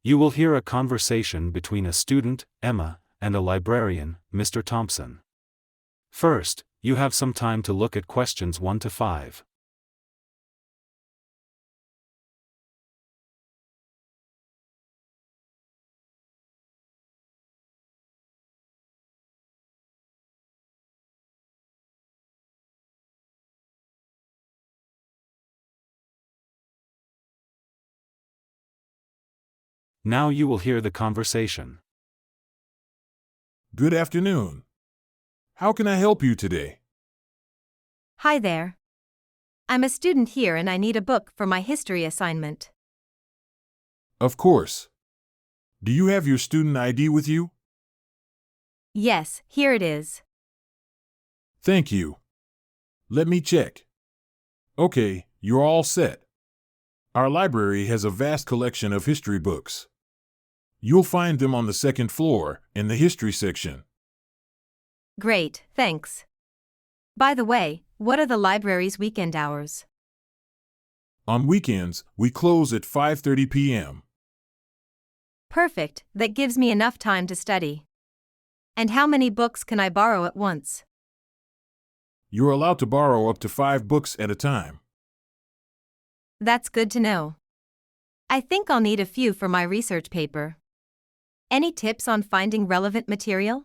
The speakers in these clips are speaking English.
You will hear a conversation between a student, Emma, and a librarian, Mr. Thompson. First, you have some time to look at questions 1 to 5. Now you will hear the conversation. Good afternoon. How can I help you today? Hi there. I'm a student here and I need a book for my history assignment. Of course. Do you have your student ID with you? Yes, here it is. Thank you. Let me check. Okay, you're all set. Our library has a vast collection of history books. You'll find them on the second floor, in the history section. Great, thanks. By the way, what are the library's weekend hours? On weekends, we close at 5:30 p.m. Perfect, that gives me enough time to study. And how many books can I borrow at once? You're allowed to borrow up to 5 books at a time. That's good to know. I think I'll need a few for my research paper. Any tips on finding relevant material?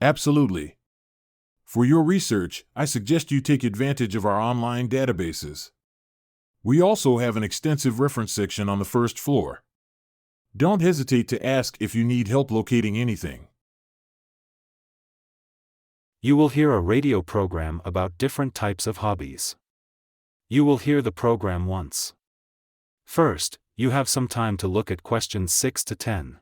Absolutely. For your research, I suggest you take advantage of our online databases. We also have an extensive reference section on the first floor. Don't hesitate to ask if you need help locating anything. You will hear a radio program about different types of hobbies. You will hear the program once. First, you have some time to look at questions 6 to 10.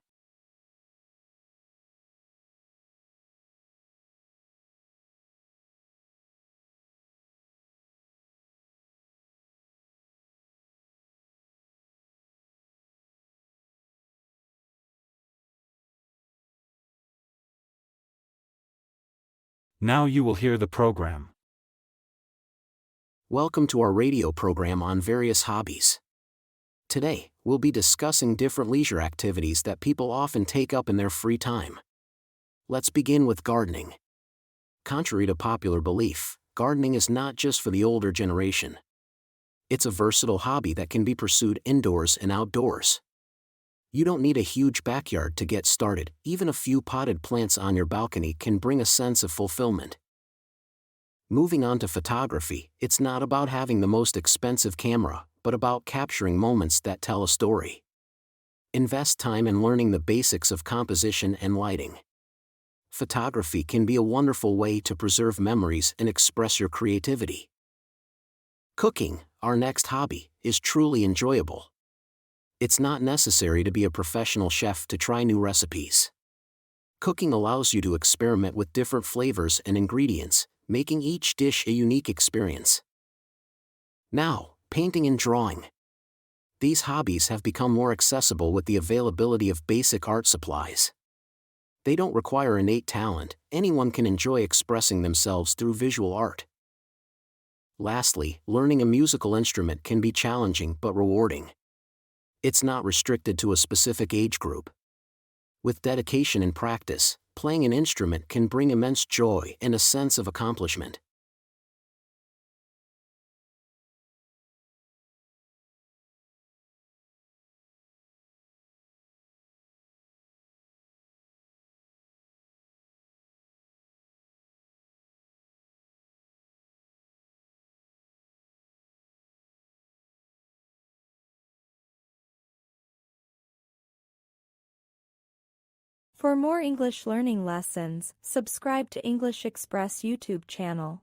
Now you will hear the program. Welcome to our radio program on various hobbies. Today, we'll be discussing different leisure activities that people often take up in their free time. Let's begin with gardening. Contrary to popular belief, gardening is not just for the older generation. It's a versatile hobby that can be pursued indoors and outdoors. You don't need a huge backyard to get started. Even a few potted plants on your balcony can bring a sense of fulfillment. Moving on to photography, it's not about having the most expensive camera, but about capturing moments that tell a story. Invest time in learning the basics of composition and lighting. Photography can be a wonderful way to preserve memories and express your creativity. Cooking, our next hobby, is truly enjoyable. It's not necessary to be a professional chef to try new recipes. Cooking allows you to experiment with different flavors and ingredients, making each dish a unique experience. Now, painting and drawing. These hobbies have become more accessible with the availability of basic art supplies. They don't require innate talent, anyone can enjoy expressing themselves through visual art. Lastly, learning a musical instrument can be challenging but rewarding. It's not restricted to a specific age group. With dedication and practice, playing an instrument can bring immense joy and a sense of accomplishment. For more English learning lessons, subscribe to English Express YouTube channel.